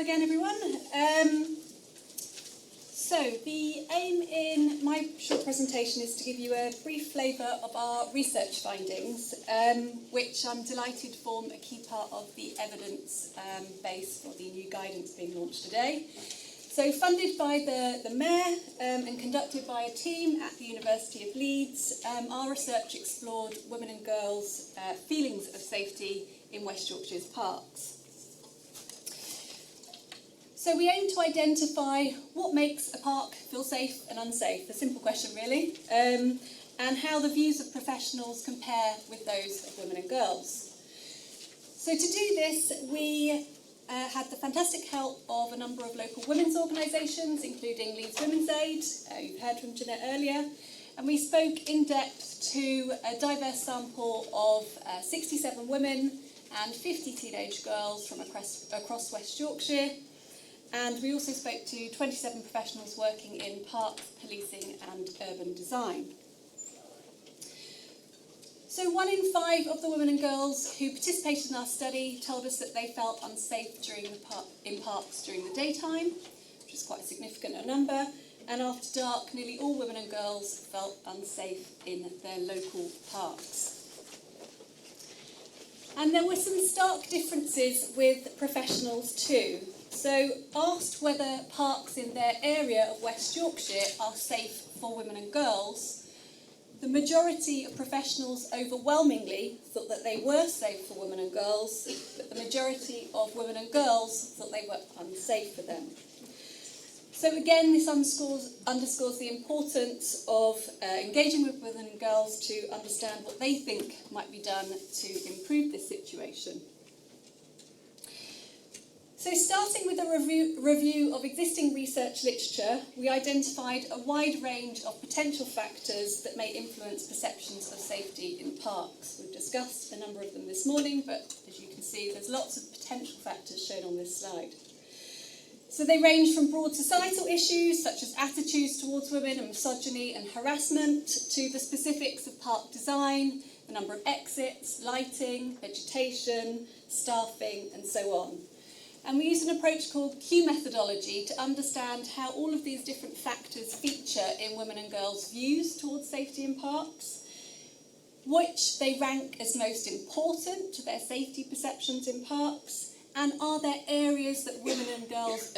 again, everyone. So the aim in my short presentation is to give you a brief flavour of our research findings, which I'm delighted form a key part of the evidence base for the new guidance being launched today. So funded by the Mayor and conducted by a team at the University of Leeds, our research explored women and girls' feelings of safety in West Yorkshire's parks. So we aim to identify what makes a park feel safe and unsafe, a simple question really, and how the views of professionals compare with those of women and girls. So to do this, we had the fantastic help of a number of local women's organisations, including Leeds Women's Aid, you've heard from Jeanette earlier, and we spoke in depth to a diverse sample of 67 women and 50 teenage girls from across West Yorkshire. And we also spoke to 27 professionals working in parks, policing and urban design. So 1 in 5 of the women and girls who participated in our study told us that they felt unsafe in parks during the daytime, which is quite a significant number. And after dark, nearly all women and girls felt unsafe in their local parks. And there were some stark differences with professionals too. So, asked whether parks in their area of West Yorkshire are safe for women and girls, the majority of professionals overwhelmingly thought that they were safe for women and girls, but the majority of women and girls thought they were unsafe for them. So again, this underscores the importance of engaging with women and girls to understand what they think might be done to improve this situation. So starting with a review of existing research literature, we identified a wide range of potential factors that may influence perceptions of safety in parks. We've discussed a number of them this morning, but as you can see, there's lots of potential factors shown on this slide. So they range from broad societal issues, such as attitudes towards women and misogyny and harassment, to the specifics of park design, the number of exits, lighting, vegetation, staffing, and so on. And we use an approach called Q methodology to understand how all of these different factors feature in women and girls' views towards safety in parks, which they rank as most important to their safety perceptions in parks, and are there areas that women and girls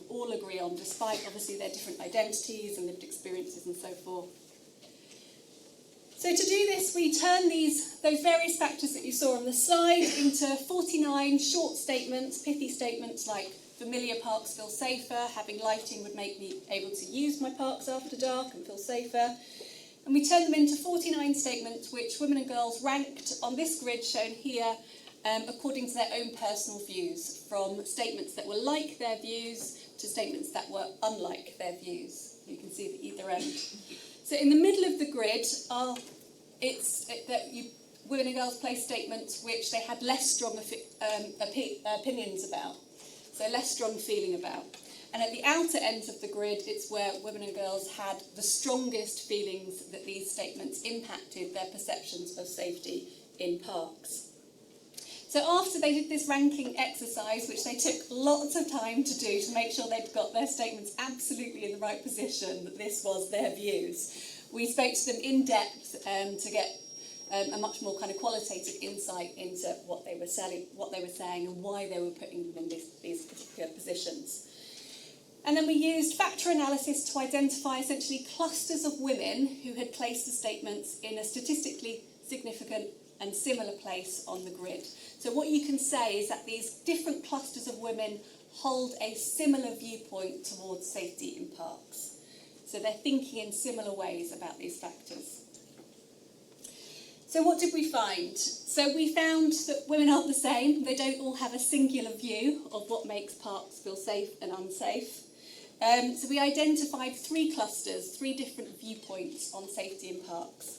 all agree on, despite obviously their different identities and lived experiences and so forth. So to do this, we turn those various factors that you saw on the slide into 49 short statements, pithy statements like familiar parks feel safer, having lighting would make me able to use my parks after dark and feel safer. And we turn them into 49 statements which women and girls ranked on this grid shown here according to their own personal views, from statements that were like their views to statements that were unlike their views. You can see at either end. So in the middle of the grid women and girls place statements which they had less strong opinions about, so less strong feeling about. And at the outer ends of the grid, it's where women and girls had the strongest feelings that these statements impacted their perceptions of safety in parks. So after they did this ranking exercise, which they took lots of time to do to make sure they'd got their statements absolutely in the right position, that this was their views, we spoke to them in depth to get a much more kind of qualitative insight into what they were saying, and why they were putting them in these particular positions. And then we used factor analysis to identify essentially clusters of women who had placed the statements in a statistically significant and similar place on the grid. So what you can say is that these different clusters of women hold a similar viewpoint towards safety in parks. So they're thinking in similar ways about these factors. So what did we find? So we found that women aren't the same. They don't all have a singular view of what makes parks feel safe and unsafe. So we identified 3 clusters, 3 different viewpoints on safety in parks.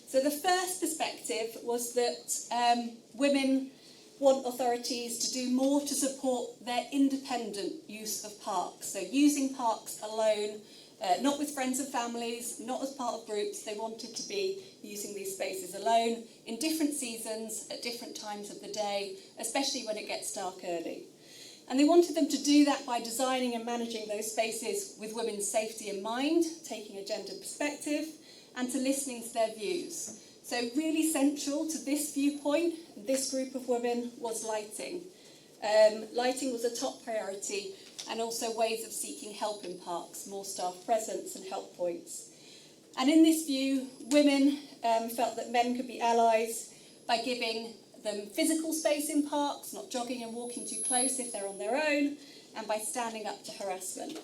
So the first perspective was that women want authorities to do more to support their independent use of parks. So using parks alone, not with friends and families, not as part of groups. They wanted to be using these spaces alone in different seasons, at different times of the day, especially when it gets dark early. And they wanted them to do that by designing and managing those spaces with women's safety in mind, taking a gender perspective, and to listening to their views. So really central to this viewpoint, this group of women, was lighting. Lighting was a top priority, and also ways of seeking help in parks, more staff presence and help points. And in this view, women felt that men could be allies by giving them physical space in parks, not jogging and walking too close if they're on their own, and by standing up to harassment.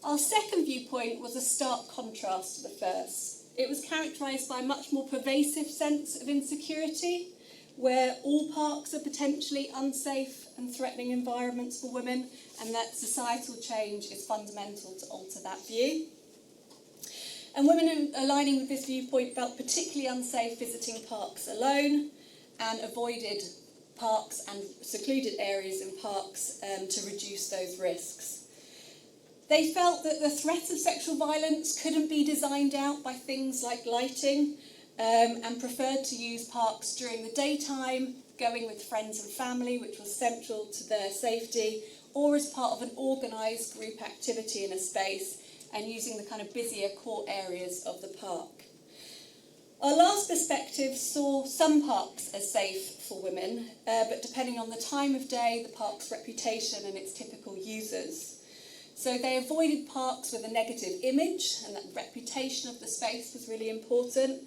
Our second viewpoint was a stark contrast to the first. It was characterised by a much more pervasive sense of insecurity, where all parks are potentially unsafe and threatening environments for women, and that societal change is fundamental to alter that view. And women aligning with this viewpoint felt particularly unsafe visiting parks alone, and avoided parks and secluded areas in parks to reduce those risks. They felt that the threat of sexual violence couldn't be designed out by things like lighting, and preferred to use parks during the daytime, going with friends and family, which was central to their safety, or as part of an organised group activity in a space, and using the kind of busier core areas of the park. Our last perspective saw some parks as safe for women, but depending on the time of day, the park's reputation and its typical users. So they avoided parks with a negative image, and that reputation of the space was really important.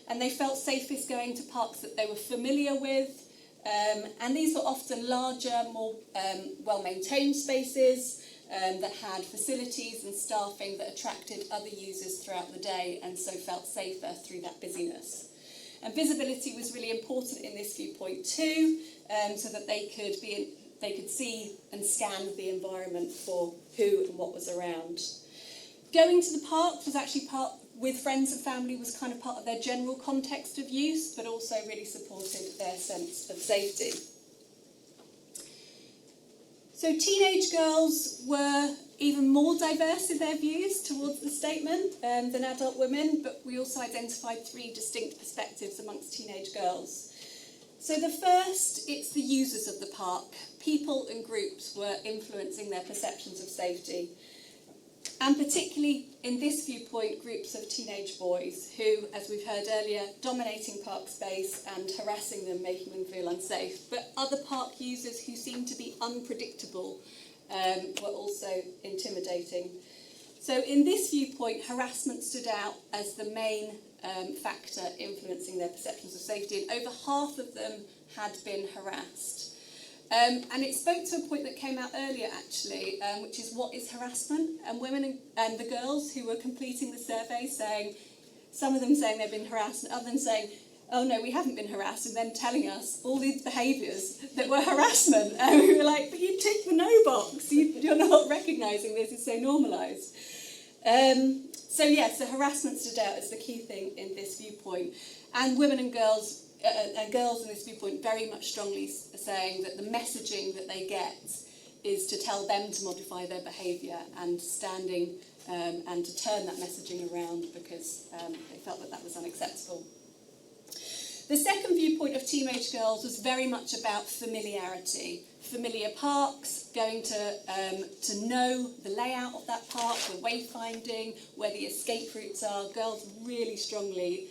And they felt safest going to parks that they were familiar with, and these were often larger, more well-maintained spaces that had facilities and staffing that attracted other users throughout the day, and so felt safer through that busyness. And visibility was really important in this viewpoint too, so that they could see and scan the environment for who and what was around. Going to the park was actually with friends and family was kind of part of their general context of use, but also really supported their sense of safety. So teenage girls were even more diverse in their views towards the statement than adult women, but we also identified three distinct perspectives amongst teenage girls. So the first, it's the users of the park. People and groups were influencing their perceptions of safety. And particularly in this viewpoint, groups of teenage boys who, as we've heard earlier, dominating park space and harassing them, making them feel unsafe. But other park users who seemed to be unpredictable were also intimidating. So in this viewpoint, harassment stood out as the main factor influencing their perceptions of safety, and over half of them had been harassed. And it spoke to a point that came out earlier, actually, which is what is harassment? And women and the girls who were completing the survey saying, some of them saying they've been harassed, and others saying, oh no, we haven't been harassed, and then telling us all these behaviours that were harassment. And we were like, but you tick the no box, you're not recognising this, it's so normalised. So harassment stood out as the key thing in this viewpoint. And women and girls in this viewpoint very much strongly saying that the messaging that they get is to tell them to modify their behaviour, and standing and to turn that messaging around because they felt that that was unacceptable. The second viewpoint of teenage girls was very much about familiarity. Familiar parks, going to know the layout of that park, the wayfinding, where the escape routes are. Girls really strongly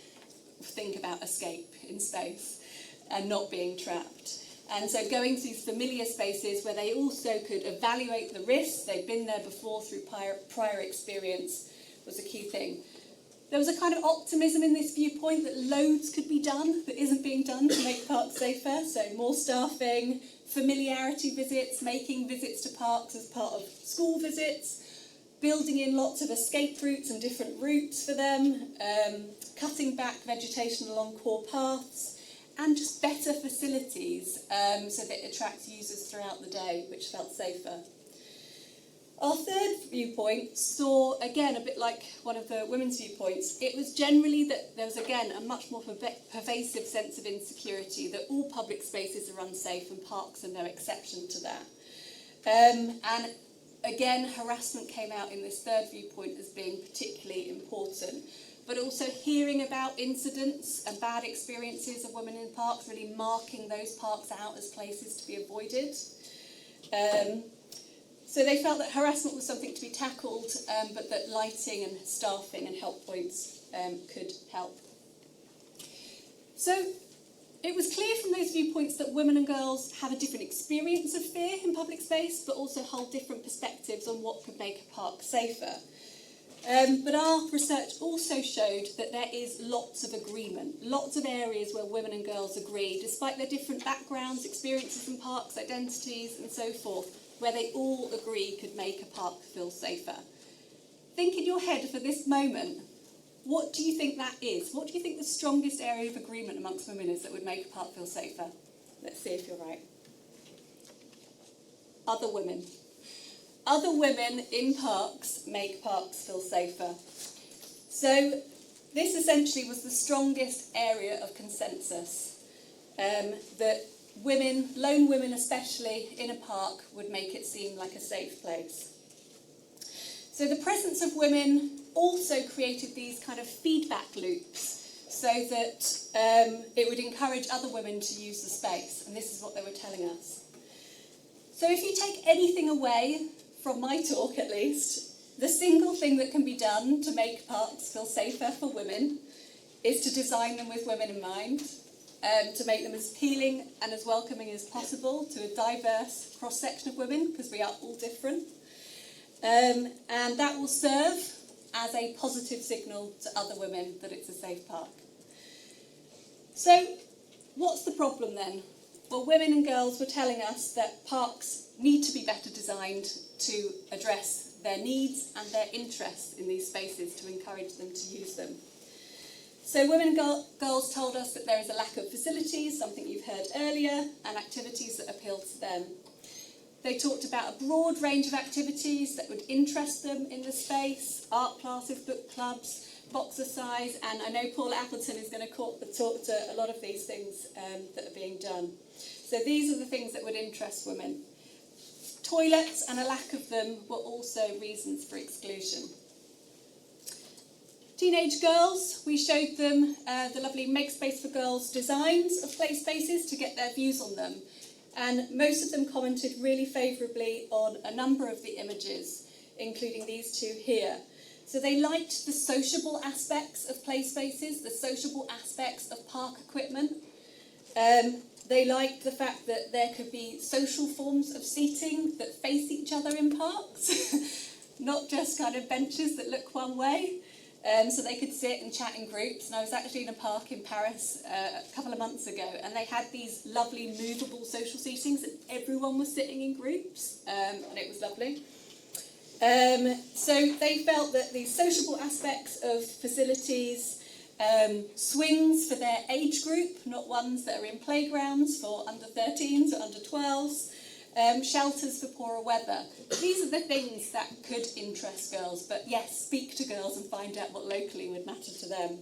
think about escape in space and not being trapped. And so going to these familiar spaces where they also could evaluate the risks, they'd been there before through prior experience, was a key thing. There was a kind of optimism in this viewpoint that loads could be done that isn't being done to make parks safer. So more staffing, familiarity visits, making visits to parks as part of school visits, building in lots of escape routes and different routes for them, cutting back vegetation along core paths, and just better facilities so that it attracts users throughout the day, which felt safer. Our third viewpoint saw, again, a bit like one of the women's viewpoints, it was generally that there was, again, a much more pervasive sense of insecurity, that all public spaces are unsafe and parks are no exception to that. And again, harassment came out in this third viewpoint as being particularly important, but also hearing about incidents and bad experiences of women in parks, really marking those parks out as places to be avoided. So they felt that harassment was something to be tackled, but that lighting and staffing and help points could help. So it was clear from those viewpoints that women and girls have a different experience of fear in public space, but also hold different perspectives on what could make a park safer. But our research also showed that there is lots of agreement, lots of areas where women and girls agree, despite their different backgrounds, experiences in parks, identities, and so forth, where they all agree could make a park feel safer. Think in your head for this moment, what do you think that is? What do you think the strongest area of agreement amongst women is that would make a park feel safer? Let's see if you're right. Other women. Other women in parks make parks feel safer. So this essentially was the strongest area of consensus, that women, lone women especially, in a park would make it seem like a safe place. So the presence of women also created these kind of feedback loops so that it would encourage other women to use the space, and this is what they were telling us. So if you take anything away from my talk, at least, the single thing that can be done to make parks feel safer for women is to design them with women in mind, to make them as appealing and as welcoming as possible to a diverse cross-section of women, because we are all different. And that will serve as a positive signal to other women that it's a safe park. So, what's the problem then? Well, women and girls were telling us that parks need to be better designed to address their needs and their interests in these spaces to encourage them to use them. So women and girls told us that there is a lack of facilities, something you've heard earlier, and activities that appeal to them. They talked about a broad range of activities that would interest them in the space: art classes, book clubs, boxercise, and I know Paul Appleton is going to talk to a lot of these things that are being done. So these are the things that would interest women. Toilets and a lack of them were also reasons for exclusion. Teenage girls, we showed them the lovely Make Space for Girls designs of play spaces to get their views on them. And most of them commented really favourably on a number of the images, including these two here. So they liked the sociable aspects of play spaces, the sociable aspects of park equipment. They liked the fact that there could be social forms of seating that face each other in parks, not just kind of benches that look one way. So they could sit and chat in groups. And I was actually in a park in Paris a couple of months ago, and they had these lovely movable social seatings, and everyone was sitting in groups, and it was lovely. So they felt that these sociable aspects of facilities, swings for their age group, not ones that are in playgrounds for under 13s or under 12s, shelters for poorer weather. These are the things that could interest girls, but yes, speak to girls and find out what locally would matter to them.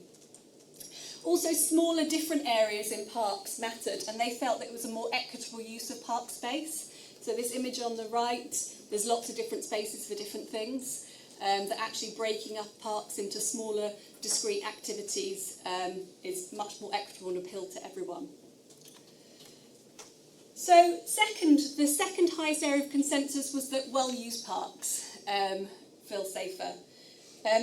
Also, smaller, different areas in parks mattered, and they felt that it was a more equitable use of park space. So this image on the right, there's lots of different spaces for different things, that actually breaking up parks into smaller, discrete activities is much more equitable and appeal to everyone. So the second highest area of consensus was that well-used parks feel safer.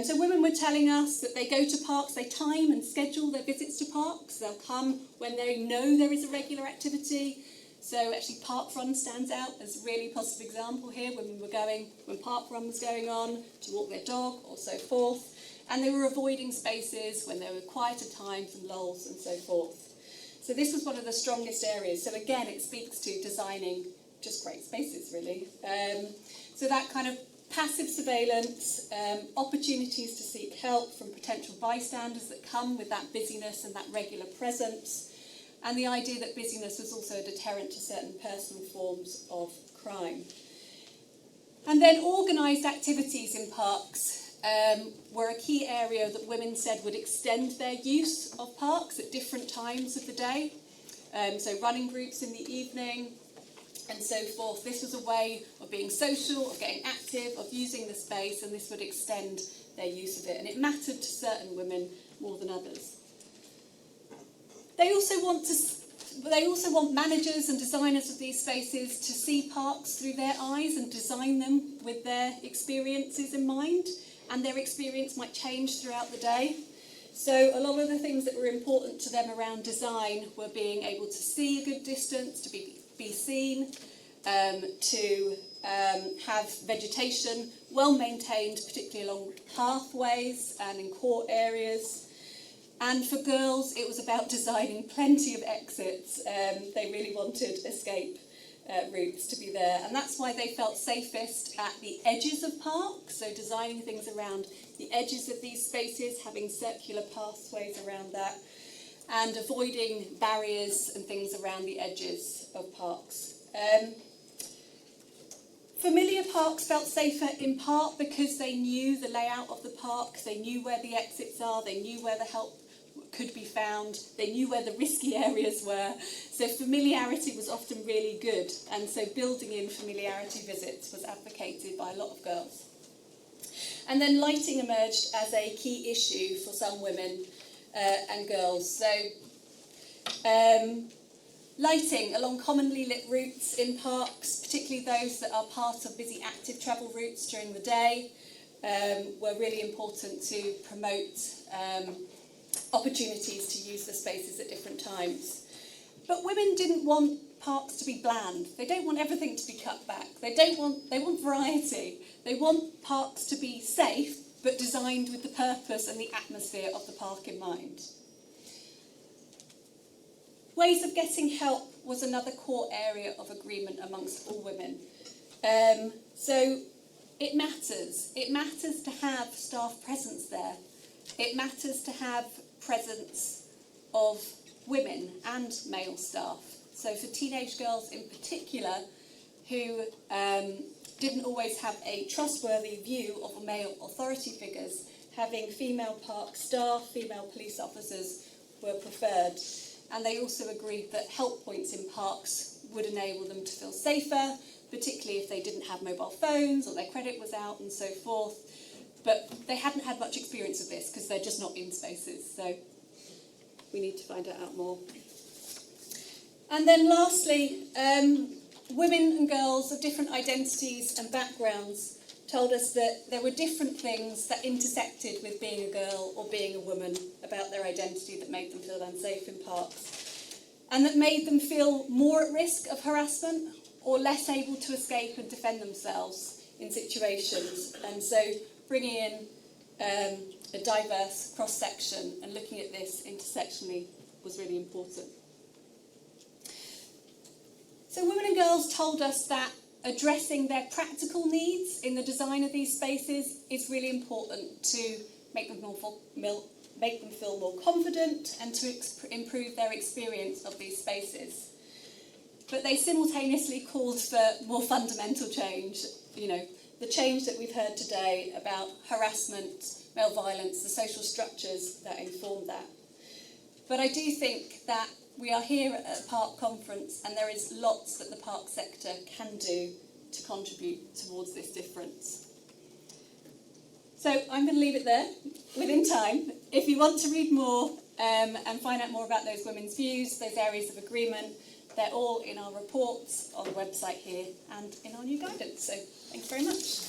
So women were telling us that they go to parks, they time and schedule their visits to parks. They'll come when they know there is a regular activity. So actually Park Run stands out as a really positive example here. Women were going when Park Run was going on to walk their dog or so forth. And they were avoiding spaces when there were quieter times and lulls and so forth. So this was one of the strongest areas. So again, it speaks to designing just great spaces, really. So that kind of passive surveillance, opportunities to seek help from potential bystanders that come with that busyness and that regular presence, and the idea that busyness was also a deterrent to certain personal forms of crime. And then organised activities in parks were a key area that women said would extend their use of parks at different times of the day. So running groups in the evening and so forth. This was a way of being social, of getting active, of using the space, and this would extend their use of it. And it mattered to certain women more than others. They also they also want managers and designers of these spaces to see parks through their eyes and design them with their experiences in mind, and their experience might change throughout the day. So a lot of the things that were important to them around design were being able to see a good distance, to be seen, to have vegetation well maintained, particularly along pathways and in court areas. And for girls, it was about designing plenty of exits. They really wanted escape routes to be there. And that's why they felt safest at the edges of parks, so designing things around the edges of these spaces, having circular pathways around that, and avoiding barriers and things around the edges of parks. Familiar parks felt safer in part because they knew the layout of the park, they knew where the exits are, they knew where the help could be found, they knew where the risky areas were, so familiarity was often really good, and so building in familiarity visits was advocated by a lot of girls. And then lighting emerged as a key issue for some women and girls. So lighting along commonly lit routes in parks, particularly those that are part of busy active travel routes during the day, were really important to promote opportunities to use the spaces at different times. But women didn't want parks to be bland. They don't want everything to be cut back. They want variety. They want parks to be safe, but designed with the purpose and the atmosphere of the park in mind. Ways of getting help was another core area of agreement amongst all women. So it matters. It matters to have staff presence there. It matters to have presence of women and male staff. So for teenage girls in particular, who didn't always have a trustworthy view of male authority figures, having female park staff, female police officers were preferred. And they also agreed that help points in parks would enable them to feel safer, particularly if they didn't have mobile phones or their credit was out and so forth. But they hadn't had much experience of this because they're just not in spaces, so we need to find out more. And then lastly, women and girls of different identities and backgrounds told us that there were different things that intersected with being a girl or being a woman about their identity that made them feel unsafe in parks, and that made them feel more at risk of harassment or less able to escape and defend themselves in situations. And so bringing in a diverse cross-section and looking at this intersectionally was really important. So women and girls told us that addressing their practical needs in the design of these spaces is really important to make them feel more confident and to improve their experience of these spaces. But they simultaneously called for more fundamental change, the change that we've heard today about harassment, male violence, the social structures that inform that. But I do think that we are here at a park conference and there is lots that the park sector can do to contribute towards this difference. So I'm going to leave it there within time. If you want to read more and find out more about those women's views, those areas of agreement, they're all in our reports on the website here and in our new guidance. So thanks very much.